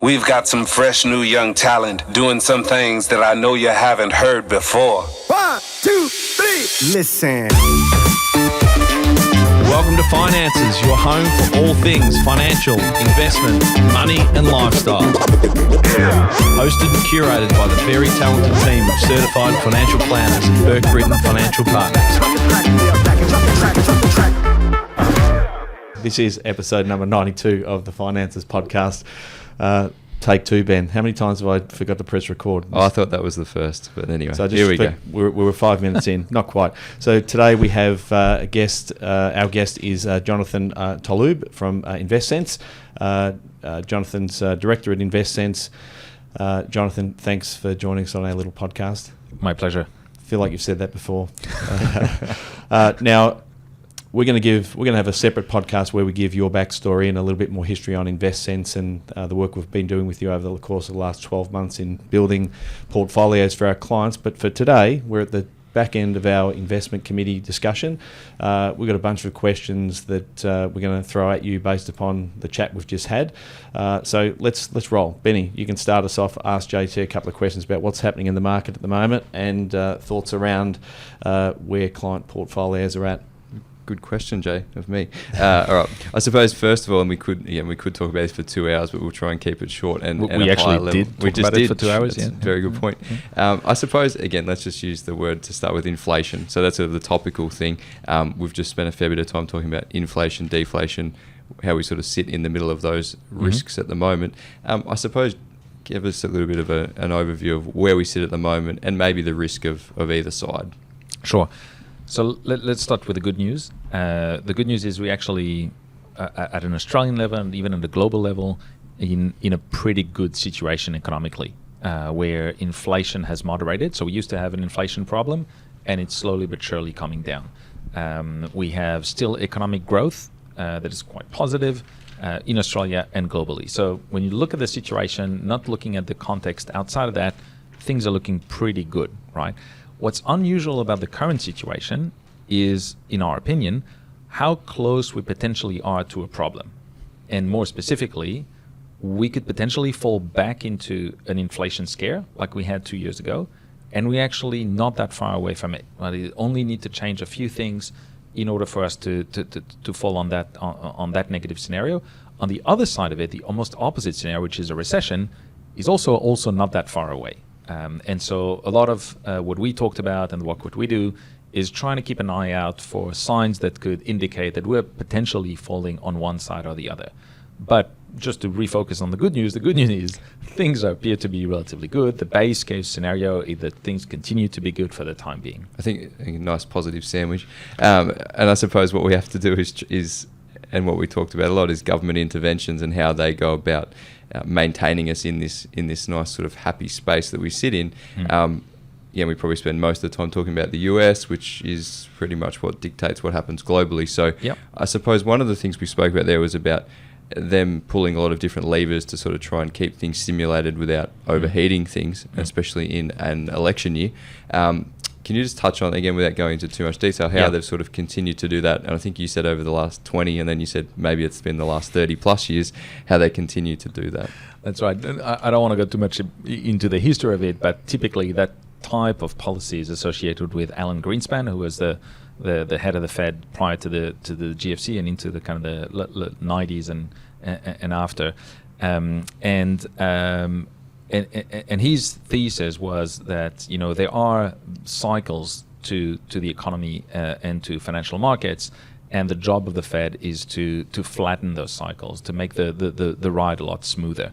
We've got some fresh new young talent doing some things that I know you haven't heard before. 1, 2, 3, listen. Welcome to Finances, your home for all things financial, investment, money and lifestyle. Hosted and curated by the very talented team of certified financial planners at Burke Britton Financial Partners. This is episode number 92 of the Finances podcast. Take two, Ben. How many times have I forgot to press record? Oh, I thought that was the first, but anyway, so here we go. We were 5 minutes in, not quite. So today we have a guest. Our guest is Jonathan Tolub from InvestSense. Jonathan's director at InvestSense. Jonathan, thanks for joining us on our little podcast. My pleasure. I feel like you've said that before. Now, we're going to have a separate podcast where we give your backstory and a little bit more history on InvestSense and the work we've been doing with you over the course of the last 12 months in building portfolios for our clients. But for today, we're at the back end of our investment committee discussion. We've got a bunch of questions that we're going to throw at you based upon the chat we've just had. So let's roll. Benny, you can start us off. Ask JT a couple of questions about what's happening in the market at the moment and thoughts around where client portfolios are at. Good question, Jay, of me. All right. I suppose first of all, and we could talk about this for 2 hours, but we'll try and keep it short and we actually did. We just did for 2 hours. That's a very good point. I suppose again, let's just use the word to start with inflation. So that's sort of the topical thing. We've just spent a fair bit of time talking about inflation, deflation, how we sort of sit in the middle of those risks at the moment. I suppose give us a little bit of an overview of where we sit at the moment and maybe the risk of either side. Sure. So let's start with the good news. The good news is we actually, at an Australian level and even at a global level, in a pretty good situation economically, where inflation has moderated. So we used to have an inflation problem, and it's slowly but surely coming down. We have still economic growth that is quite positive in Australia and globally. So when you look at the situation, not looking at the context outside of that, things are looking pretty good, right? What's unusual about the current situation is, in our opinion, how close we potentially are to a problem. And more specifically, we could potentially fall back into an inflation scare like we had 2 years ago, and we're actually not that far away from it. We only need to change a few things in order for us to fall on that negative scenario. On the other side of it, the almost opposite scenario, which is a recession, is also not that far away. And so a lot of what we talked about and what we do is trying to keep an eye out for signs that could indicate that we're potentially falling on one side or the other. But just to refocus on the good news is things appear to be relatively good. The base case scenario is that things continue to be good for the time being. I think a nice positive sandwich. And I suppose what we have to do is and what we talked about a lot is government interventions and how they go about maintaining us in this nice sort of happy space that we sit in. We probably spend most of the time talking about the US, which is pretty much what dictates what happens globally. So I suppose one of the things we spoke about there was about them pulling a lot of different levers to sort of try and keep things stimulated without overheating things, especially in an election year. Can you just touch on, again, without going into too much detail, how they've sort of continued to do that? And I think you said over the last 20, and then you said maybe it's been the last 30 plus years, how they continue to do that. That's right. I don't want to go too much into the history of it, but typically that type of policy is associated with Alan Greenspan, who was the head of the Fed prior to the GFC and into the kind of the 90s and after. And his thesis was that there are cycles to the economy and to financial markets, and the job of the Fed is to flatten those cycles, to make the ride a lot smoother.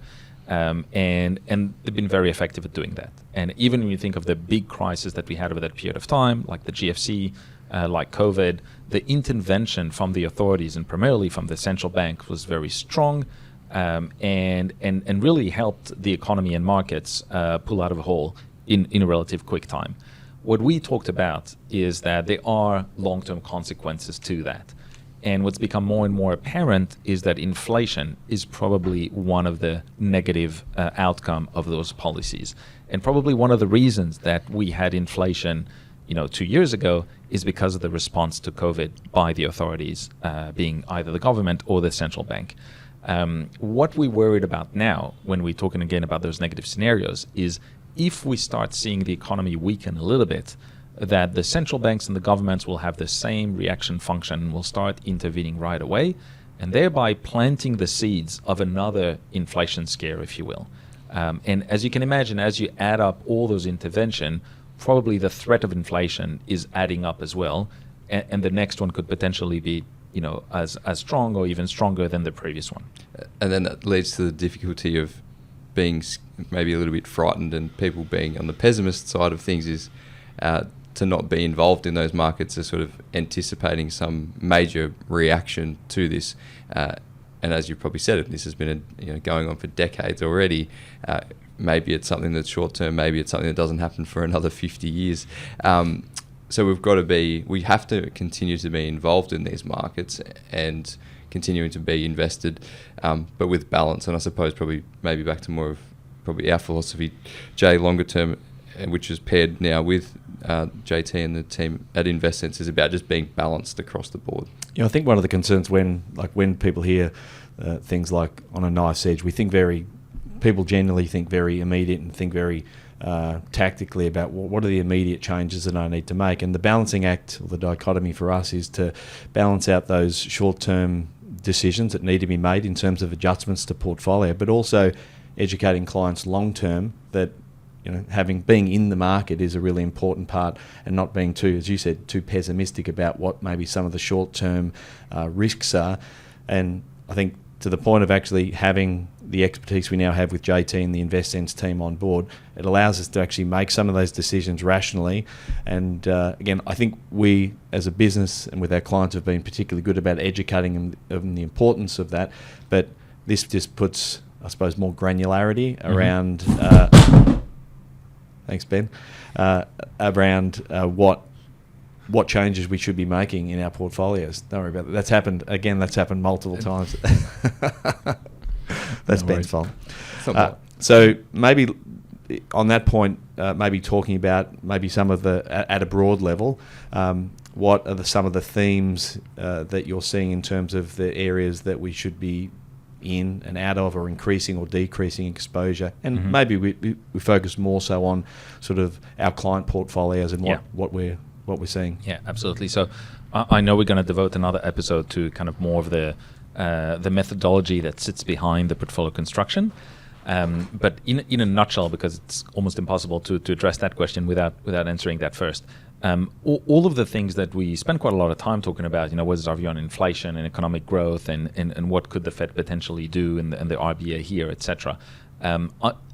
And they've been very effective at doing that. And even when you think of the big crisis that we had over that period of time, like the GFC, like COVID, the intervention from the authorities and primarily from the central bank was very strong. And really helped the economy and markets pull out of a hole in a relative quick time. What we talked about is that there are long-term consequences to that. And what's become more and more apparent is that inflation is probably one of the negative outcome of those policies. And probably one of the reasons that we had inflation 2 years ago is because of the response to COVID by the authorities, being either the government or the central bank. What we're worried about now, when we're talking again about those negative scenarios, is if we start seeing the economy weaken a little bit, that the central banks and the governments will have the same reaction function, will start intervening right away, and thereby planting the seeds of another inflation scare, if you will. And as you can imagine, as you add up all those intervention, probably the threat of inflation is adding up as well, and the next one could potentially be, as strong or even stronger than the previous one. And then that leads to the difficulty of being maybe a little bit frightened, and people being on the pessimist side of things is to not be involved in those markets, are sort of anticipating some major reaction to this. And as you probably said, this has been going on for decades already. Maybe it's something that's short term, maybe it's something that doesn't happen for another 50 years. So we have to continue to be involved in these markets and continuing to be invested, but with balance. And I suppose maybe back to more of probably our philosophy, Jay, longer term, which is paired now with JT and the team at InvestSense, is about just being balanced across the board. I think one of the concerns when people hear things like on a knife's edge, people generally think very immediate and think very tactically about what are the immediate changes that I need to make. And the balancing act, or the dichotomy for us, is to balance out those short-term decisions that need to be made in terms of adjustments to portfolio, but also educating clients long-term that being in the market is a really important part, and not being too, as you said, too pessimistic about what maybe some of the short-term risks are. And I think to the point of actually having the expertise we now have with JT and the InvestSense team on board, it allows us to actually make some of those decisions rationally. And again, I think we as a business and with our clients have been particularly good about educating them of the importance of that. But this just puts, I suppose, more granularity around... Thanks, Ben. Around what changes we should be making in our portfolios. Don't worry about that. That's happened multiple times. That's Ben's fault. So maybe on that point, maybe talking about maybe some of at a broad level, what are some of the themes that you're seeing in terms of the areas that we should be in and out of, or increasing or decreasing exposure, and maybe we focus more so on sort of our client portfolios and what we're seeing. Yeah, absolutely. So I know we're going to devote another episode to kind of more of the methodology that sits behind the portfolio construction. But in a nutshell, because it's almost impossible to address that question without answering that first. All of the things that we spend quite a lot of time talking about, what is our view on inflation and economic growth, and what could the Fed potentially do, and the RBA here, etc.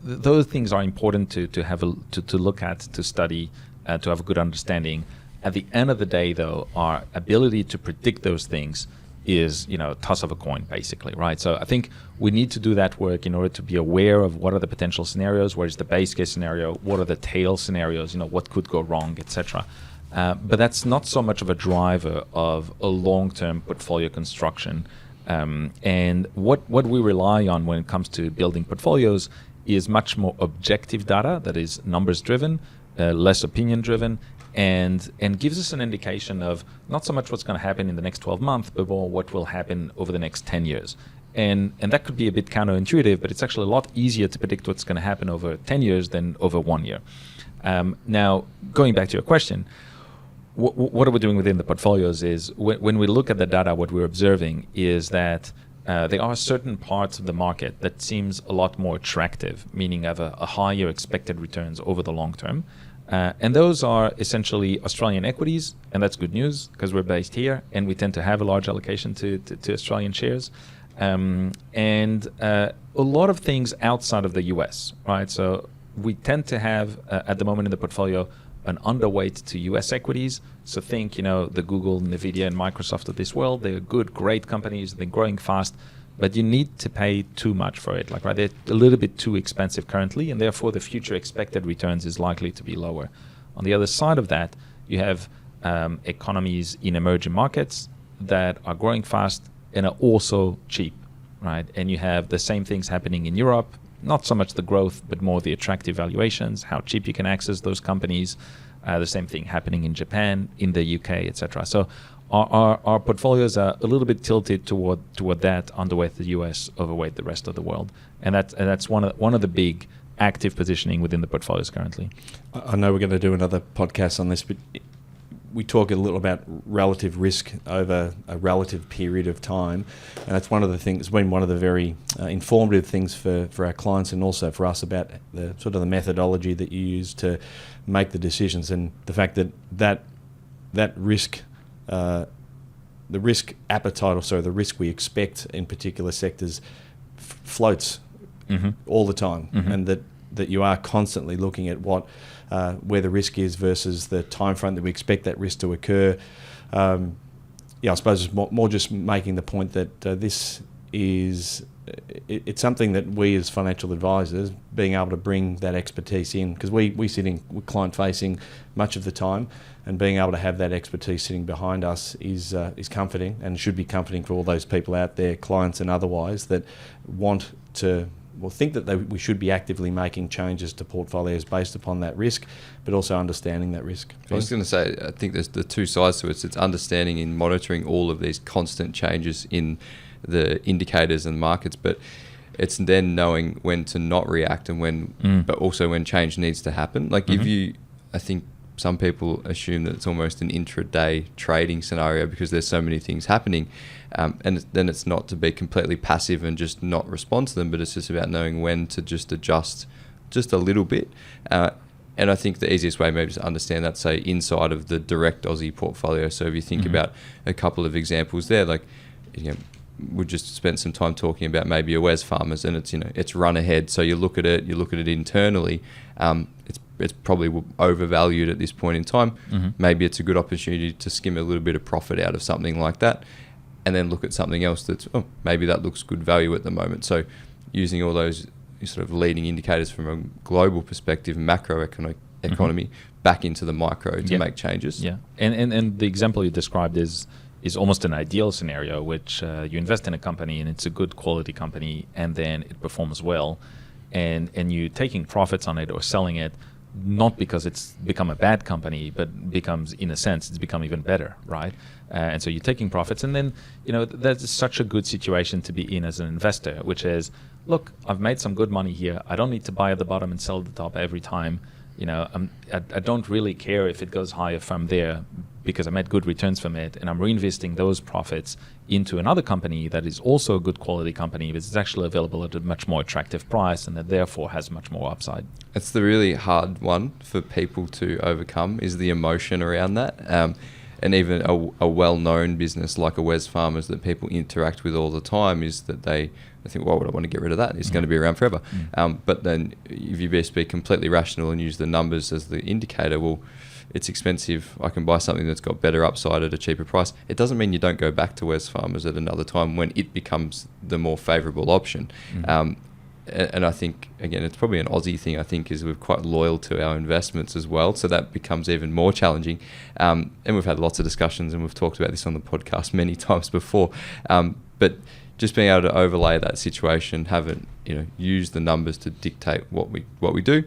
Those things are important to have to look at, to study, to have a good understanding. At the end of the day, though, our ability to predict those things is, toss of a coin, basically, right? So I think we need to do that work in order to be aware of what are the potential scenarios, what is the base case scenario, what are the tail scenarios, what could go wrong, etc. But that's not so much of a driver of a long-term portfolio construction. And what we rely on when it comes to building portfolios is much more objective data that is numbers-driven, less opinion-driven, and gives us an indication of not so much what's going to happen in the next 12 months, but more what will happen over the next 10 years. And that could be a bit counterintuitive, but it's actually a lot easier to predict what's going to happen over 10 years than over 1 year. Now, going back to your question, what are we doing within the portfolios is when we look at the data, what we're observing is that there are certain parts of the market that seems a lot more attractive, meaning have a higher expected returns over the long term. And those are essentially Australian equities, and that's good news because we're based here and we tend to have a large allocation to Australian shares. And a lot of things outside of the US, right? So we tend to have, at the moment in the portfolio, an underweight to US equities. So think, the Google, Nvidia, and Microsoft of this world. They're good, great companies. They're growing fast, but you need to pay too much for it. Right? They're a little bit too expensive currently, and therefore the future expected returns is likely to be lower. On the other side of that, you have economies in emerging markets that are growing fast and are also cheap, right? And you have the same things happening in Europe, not so much the growth, but more the attractive valuations, how cheap you can access those companies. The same thing happening in Japan, in the UK, etc. So Our portfolios are a little bit tilted toward that, underweight the US, overweight the rest of the world, and that's one of the big active positioning within the portfolios currently. I know we're going to do another podcast on this, but we talk a little about relative risk over a relative period of time, and that's one of the things. It's been one of the very informative things for our clients and also for us about the sort of the methodology that you use to make the decisions, and the fact that risk, the risk appetite, or sorry, the risk we expect in particular sectors floats all the time, and that you are constantly looking at what where the risk is versus the time frame that we expect that risk to occur. I suppose it's more just making the point that this is it's something that we as financial advisors, being able to bring that expertise in, because we sit in client facing much of the time, and being able to have that expertise sitting behind us is comforting, and should be comforting for all those people out there, clients and otherwise, that want to think that we should be actively making changes to portfolios based upon that risk, but also understanding that risk. I was going to say, I think there's the two sides to it. It's understanding and monitoring all of these constant changes in the indicators and markets, but it's then knowing when to not react and when, but also when change needs to happen. Like I think some people assume that it's almost an intraday trading scenario because there's so many things happening. And then it's not to be completely passive and just not respond to them, but it's just about knowing when to just adjust just a little bit. And I think the easiest way maybe to understand that, say, inside of the direct Aussie portfolio. So if you think about a couple of examples there, like, we just spent some time talking about maybe a Wesfarmers, and it's run ahead. So you look at it internally. It's probably overvalued at this point in time. Maybe it's a good opportunity to skim a little bit of profit out of something like that, and then look at something else that's, maybe that looks good value at the moment. So using all those sort of leading indicators from a global perspective, macroeconomy, back into the micro to make changes. Yeah, and the example you described is almost an ideal scenario, which you invest in a company and it's a good quality company, and then it performs well, and you're taking profits on it or selling it, not because it's become a bad company, but becomes, in a sense, it's become even better, right? And so you're taking profits, and then, that's such a good situation to be in as an investor, which is, look, I've made some good money here. I don't need to buy at the bottom and sell at the top every time. I don't really care if it goes higher from there, because I made good returns from it, and I'm reinvesting those profits into another company that is also a good quality company, but it's actually available at a much more attractive price, and that therefore has much more upside. It's the really hard one for people to overcome, is the emotion around that. And even a well-known business like a Wesfarmers that people interact with all the time is that they think, why would I want to get rid of that? It's going to be around forever. But then if you best be completely rational and use the numbers as the indicator, well, it's expensive. I can buy something that's got better upside at a cheaper price. It doesn't mean you don't go back to Wesfarmers at another time when it becomes the more favourable option. And I think, again, it's probably an Aussie thing, I think, is we're quite loyal to our investments as well. So that becomes even more challenging. And we've had lots of discussions, and we've talked about this on the podcast many times before. But just being able to overlay that situation, have it, use the numbers to dictate what we do,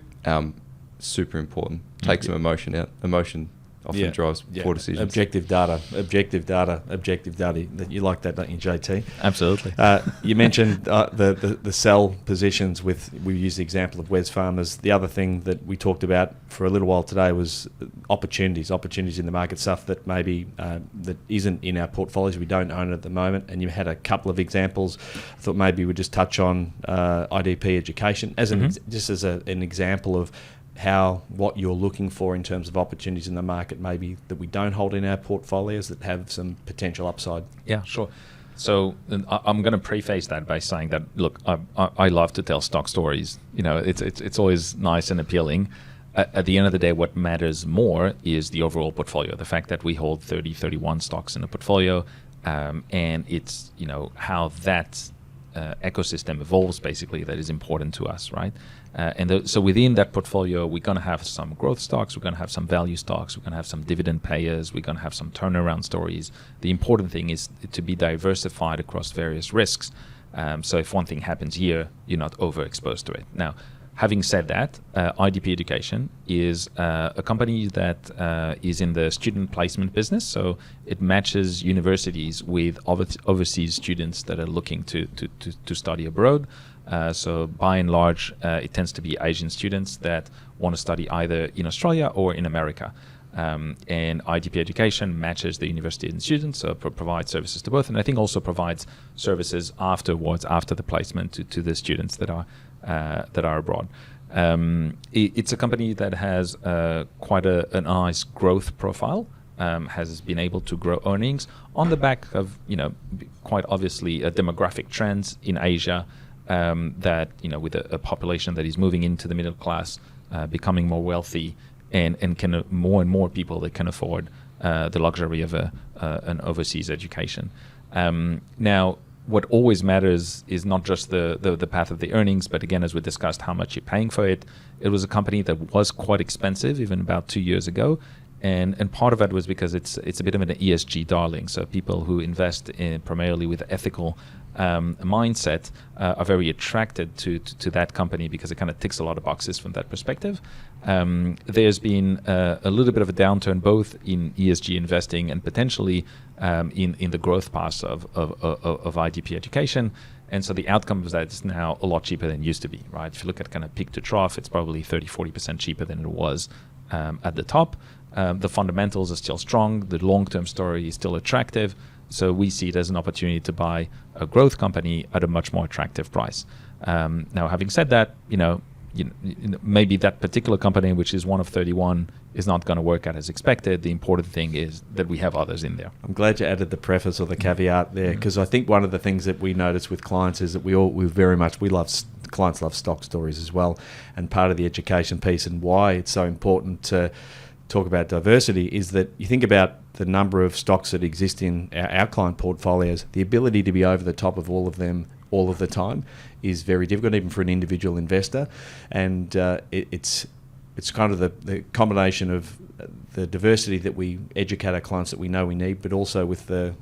super important. Take some emotion out. Emotion often drives poor decisions. Objective data. You like that, don't you, JT? Absolutely. You mentioned the sell positions we used the example of Wesfarmers. The other thing that we talked about for a little while today was opportunities in the market, stuff that maybe that isn't in our portfolios. We don't own it at the moment, and you had a couple of examples. I thought maybe we'd just touch on IDP education as an example of what you're looking for in terms of opportunities in the market, maybe that we don't hold in our portfolios that have some potential upside. Yeah, sure. So I'm going to preface that by saying that, look, I love to tell stock stories. It's always nice and appealing. At the end of the day, what matters more is the overall portfolio, the fact that we hold 31 stocks in a portfolio, and it's, how that ecosystem evolves, basically, that is important to us, right? So within that portfolio, we're going to have some growth stocks, we're going to have some value stocks, we're going to have some dividend payers, we're going to have some turnaround stories. The important thing is to be diversified across various risks. So if one thing happens here, you're not overexposed to it. Now, Having said that, IDP Education is a company that is in the student placement business. So it matches universities with overseas students that are looking to study abroad. So by and large, it tends to be Asian students that want to study either in Australia or in America. And IDP Education matches the university and students, so provides services to both, and I think also provides services afterwards, after the placement, to the students that are abroad. It's a company that has quite a nice growth profile. Has been able to grow earnings on the back of quite obviously demographic trends in Asia. That with a population that is moving into the middle class, becoming more wealthy. And can more and more people that can afford the luxury of an overseas education. Now, what always matters is not just the path of the earnings, but again, as we discussed, how much you're paying for it. It was a company that was quite expensive even about 2 years ago. And part of that was because it's a bit of an ESG darling. So people who invest in primarily with ethical mindset are very attracted to that company because it kind of ticks a lot of boxes from that perspective. There's been a little bit of a downturn both in ESG investing and potentially in the growth paths of IDP Education. And so the outcome of that is now a lot cheaper than it used to be, right? If you look at kind of peak to trough, it's probably 30-40% cheaper than it was at the top. The fundamentals are still strong. The long-term story is still attractive. So we see it as an opportunity to buy a growth company at a much more attractive price. Now, having said that, maybe that particular company, which is one of 31, is not going to work out as expected. The important thing is that we have others in there. I'm glad you added the preface or the caveat there, because I think one of the things that we notice with clients is that clients love stock stories as well. And part of the education piece and why it's so important to talk about diversity is that you think about the number of stocks that exist in our client portfolios, the ability to be over the top of all of them all of the time is very difficult, even for an individual investor. And it's kind of the combination of the diversity that we educate our clients that we know we need, but also with the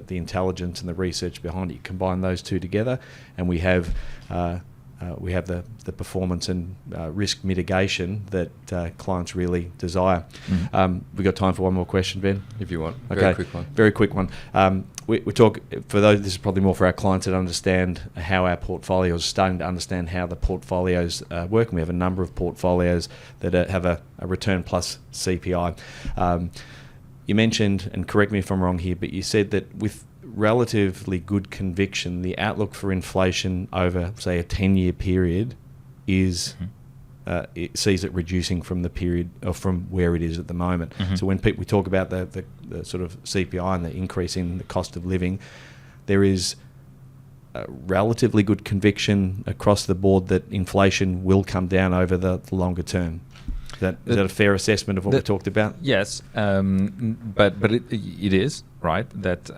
intelligence and the research behind it. You combine those two together, and we have the performance and risk mitigation that clients really desire. We've got time for one more question, Ben? If you want. Okay. Very quick one. We talk, for those, this is probably more for our clients that understand how our portfolios, starting to understand how the portfolios work. And we have a number of portfolios that have a return plus CPI. You mentioned, and correct me if I'm wrong here, but you said that with relatively good conviction, the outlook for inflation over, say, a 10-year period is it sees it reducing from the period or from where it is at the moment. So when we talk about the sort of CPI and the increase in the cost of living, there is a relatively good conviction across the board that inflation will come down over the longer term. Is that a fair assessment of what we talked about? Yes, but it is, right, that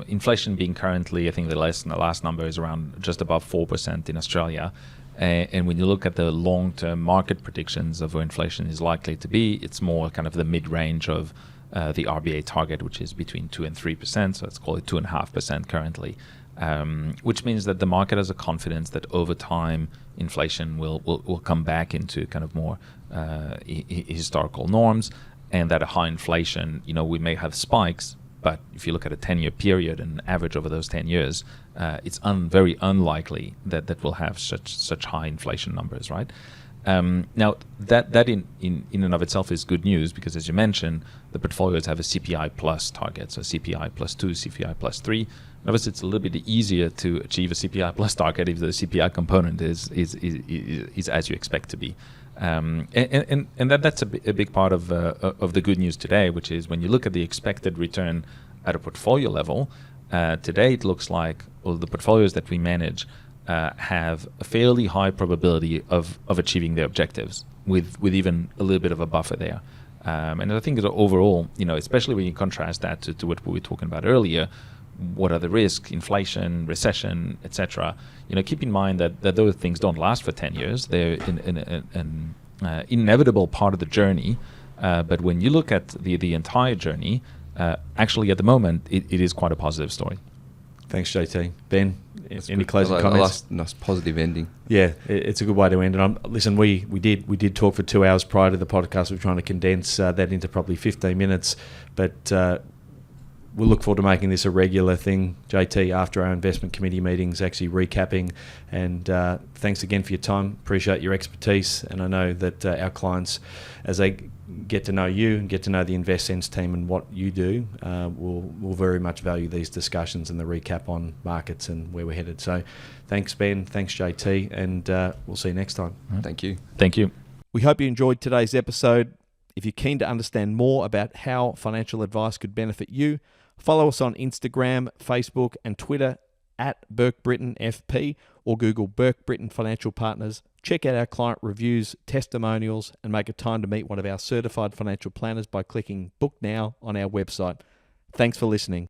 inflation being currently, I think the last number is around just above 4% in Australia. And when you look at the long-term market predictions of where inflation is likely to be, it's more kind of the mid-range of the RBA target, which is between 2 and 3%. So let's call it 2.5% currently, which means that the market has a confidence that over time inflation will come back into kind of more historical norms, and that a high inflation, we may have spikes, but if you look at a 10-year period and average over those 10 years, it's very unlikely that we'll have such high inflation numbers, right? Now, that in and of itself is good news because, as you mentioned, the portfolios have a CPI plus target, so CPI plus 2, CPI plus 3. Obviously, it's a little bit easier to achieve a CPI plus target if the CPI component is as you expect to be. And that's a big part of the good news today, which is when you look at the expected return at a portfolio level, today it looks like the portfolios that we manage have a fairly high probability of achieving their objectives with even a little bit of a buffer there. And I think that overall, especially when you contrast that to what we were talking about earlier, what are the risks, inflation, recession, etc. Keep in mind that those things don't last for 10 years. They're an inevitable part of the journey. But when you look at the entire journey, actually at the moment, it is quite a positive story. Thanks, JT. Ben, any Good. closing I comments? like nice positive ending. Yeah, it's a good way to end it. Listen, we did talk for 2 hours prior to the podcast. We're trying to condense that into probably 15 minutes, but we'll look forward to making this a regular thing, JT, after our investment committee meetings, actually recapping. And thanks again for your time. Appreciate your expertise. And I know that our clients, as they get to know you and get to know the InvestSense team and what you do, will very much value these discussions and the recap on markets and where we're headed. So thanks, Ben. Thanks, JT. And we'll see you next time. Thank you. Thank you. We hope you enjoyed today's episode. If you're keen to understand more about how financial advice could benefit you, follow us on Instagram, Facebook, and Twitter at Burke Britton FP, or Google Burke Britton Financial Partners. Check out our client reviews, testimonials, and make a time to meet one of our certified financial planners by clicking Book Now on our website. Thanks for listening.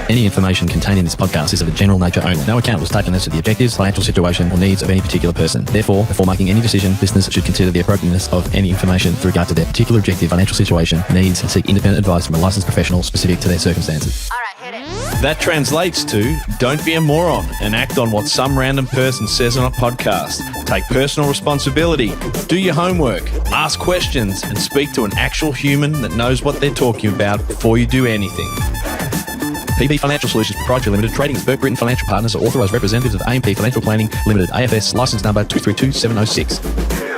Any information contained in this podcast is of a general nature only. No account was taken as to the objectives, financial situation, or needs of any particular person. Therefore, before making any decision, listeners should consider the appropriateness of any information with regard to their particular objective, financial situation, needs, and seek independent advice from a licensed professional specific to their circumstances. All right, hit it. That translates to don't be a moron and act on what some random person says on a podcast. Take personal responsibility, do your homework, ask questions, and speak to an actual human that knows what they're talking about before you do anything. PB Financial Solutions Proprietary Limited, trading as Burke Britton Financial Partners, are authorised representatives of AMP Financial Planning Limited, AFS, licence number 232706.